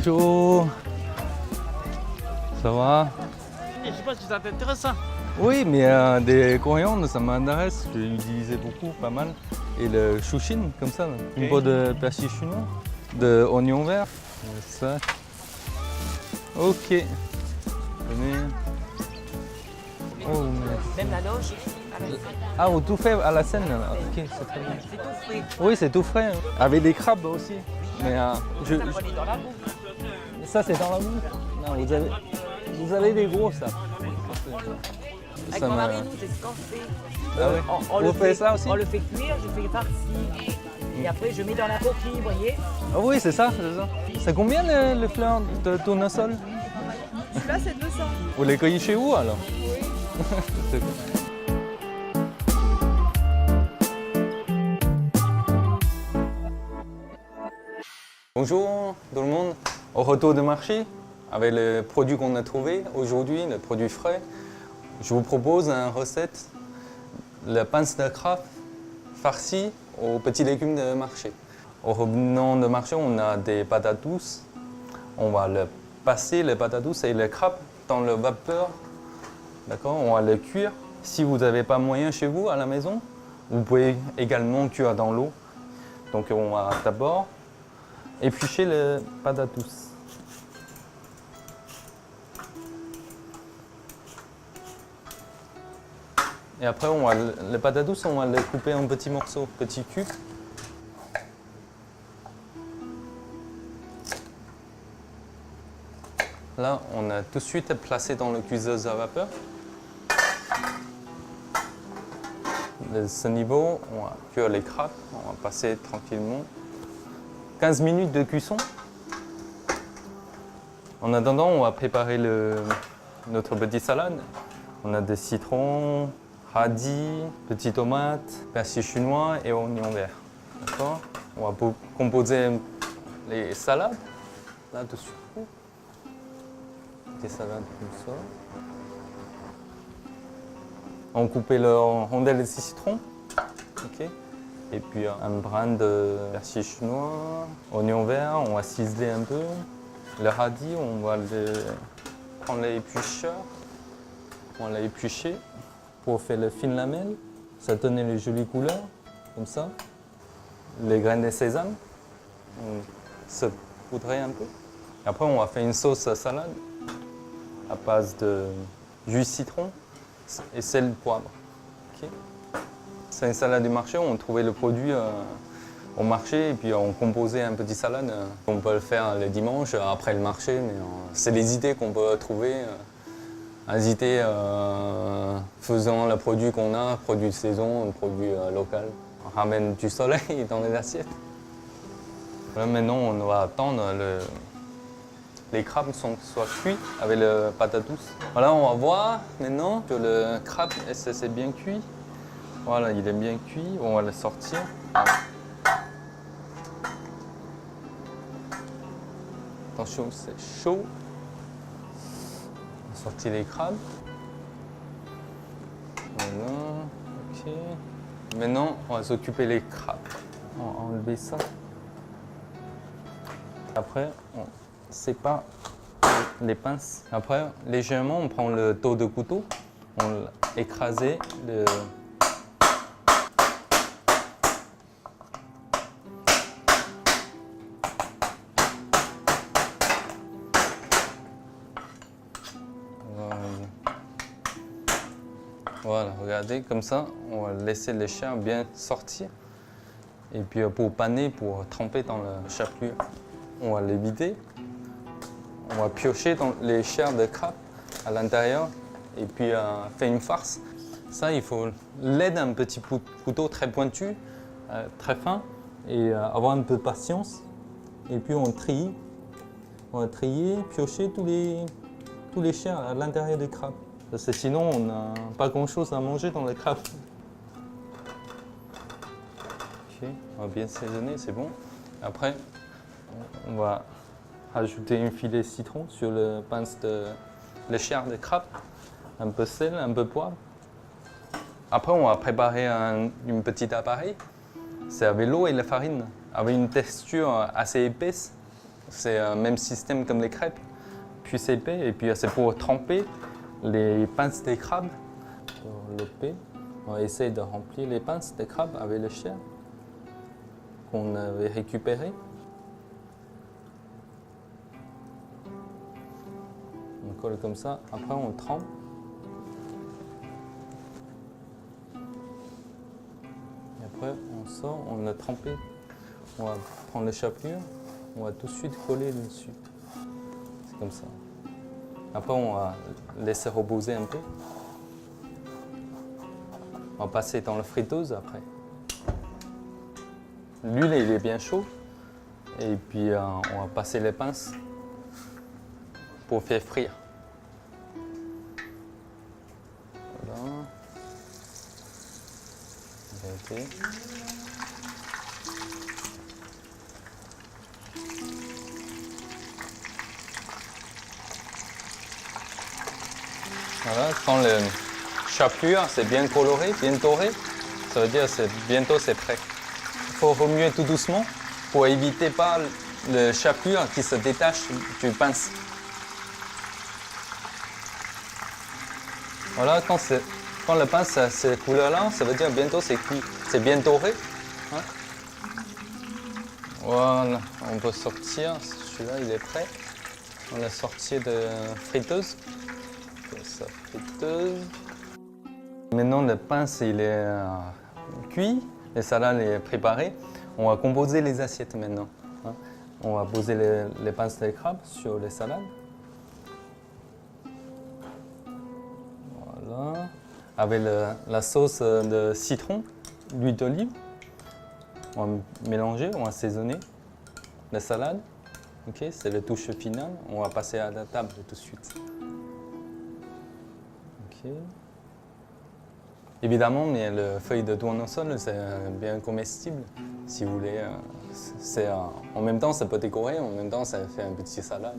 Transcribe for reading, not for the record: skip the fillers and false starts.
Bonjour. Ça va? Et je sais pas si ça t'intéresse ça. Oui, mais des coriandres, ça m'intéresse. Je l'utilisais beaucoup, pas mal. Et le chouchin, comme ça, une peau de persil chinois, de oignon vert. Ça. Ok. Venez. Oh, mais... Même la loge. Ah, vous tout fait à la scène là. Ok, c'est très bien. C'est tout frais. Oui, c'est tout frais. Hein. Avec des crabes aussi. Mais Ça, prenez dans la boue. ça, c'est dans la boue. Non, vous avez des gros, ça. Avec Ça mon m'a- mari, nous, c'est ce qu'on fait. Ah oui. On Vous le faites ça aussi? On le fait cuire, je fais farci. Et après, je mets dans la coquille, vous voyez. Ah oui, c'est ça, c'est ça. C'est combien le fleur de tournesol? Celui-là, c'est 200. Vous les cueillez chez vous alors? Oui. C'est- Bonjour tout le monde. Au retour de marché, avec les produits qu'on a trouvés aujourd'hui, les produits frais, je vous propose une recette, la pince de crabe farcie aux petits légumes de marché. Au revenant de marché, on a des patates douces. On va passer les patates douces et les crabes dans le vapeur. D'accord? On va les cuire. Si vous n'avez pas moyen chez vous à la maison, vous pouvez également cuire dans l'eau. Donc on va d'abord éplucher les patates douces. Et après, les patates douces, on va les couper en petits morceaux, petits cubes. Là, on a tout de suite placé dans le cuiseuse à vapeur. De ce niveau, on va cuire les crabes. On va passer tranquillement 15 minutes de cuisson. En attendant, on va préparer notre petite salade. On a des citrons, radis, petites tomates, persil chinois et oignons verts. D'accord? On va composer les salades là-dessus. Des salades comme ça. On coupe en rondelles de citron. Ok. Et puis un brin de persil chinois, oignon vert, on va ciseler un peu. Le radis, on va prendre les éplucheurs. On va l'éplucher pour faire le fine lamelle. Ça donne les jolies couleurs, comme ça. Les graines de sésame, on se poudrer un peu. Après, on va faire une sauce à salade à base de jus de citron et sel, poivre. Okay. C'est une salade du marché, on trouvait le produit au marché et puis on composait un petit salade. On peut le faire le dimanche après le marché, mais c'est les idées qu'on peut trouver. Hésiter faisant le produit qu'on a, produit de saison, un produit local. On ramène du soleil dans les assiettes. Là, maintenant, on va attendre les crabes soient cuits avec le patate douce. Voilà, on va voir maintenant que le crabe c'est bien cuit. Voilà, il est bien cuit. On va le sortir. Attention, c'est chaud. On va sortir les crabes. Voilà, ok. Maintenant, on va s'occuper des crabes. On va enlever ça. Après, on sépare les pinces. Après, légèrement, on prend le dos de couteau. On écrase le... Voilà, regardez, comme ça, on va laisser les chairs bien sortir. Et puis pour paner, pour tremper dans la chapelure, on va les vider. On va piocher dans les chairs de crabe à l'intérieur et puis faire une farce. Ça, il faut l'aider un petit couteau très pointu, très fin, et avoir un peu de patience. Et puis on trie. On va trier, piocher tous les chairs à l'intérieur des crabes. Parce que sinon, on n'a pas grand-chose à manger dans les crabes. Ok, on va bien saisonner, c'est bon. Après, on va ajouter un filet de citron sur le pince de les chairs de crabe. Un peu de sel, un peu de poivre. Après, on va préparer un petit appareil. C'est avec l'eau et la farine, avec une texture assez épaisse. c'est un même système comme les crêpes, puis c'est épais, et puis c'est pour tremper les pinces des crabes. Sur l'OP, on essaie de remplir les pinces des crabes avec le chair qu'on avait récupéré. On colle comme ça, après on trempe. Et après on sort, on l'a trempé. On va prendre le chapelure, on va tout de suite coller dessus. C'est comme ça. Après on va laisser reposer un peu. On va passer dans la friteuse après. L'huile il est bien chaud. Et puis on va passer les pinces pour faire frire. Voilà. Okay. Voilà, quand le chapelure c'est bien coloré, bien doré, ça veut dire que bientôt c'est prêt. Il faut remuer tout doucement pour éviter pas le chapelure qui se détache du pince. Voilà, quand le pince a cette couleur-là, ça veut dire bientôt c'est cuit, c'est bien doré. Hein? Voilà, on peut sortir, celui-là il est prêt. On l'a sorti de friteuse. Sa friteuse. Maintenant le pince il est cuit, les salades est préparées. On va composer les assiettes maintenant. Hein? On va poser les pinces de crabe sur les salades. Voilà. Avec la sauce de citron, l'huile d'olive. On va mélanger, on va assaisonner la salade. Ok, c'est la touche finale. On va passer à la table tout de suite. Ok. Évidemment, mais le feuille de tournesol, c'est bien comestible. Si vous voulez, en même temps, ça peut décorer, en même temps, ça fait un petit salade.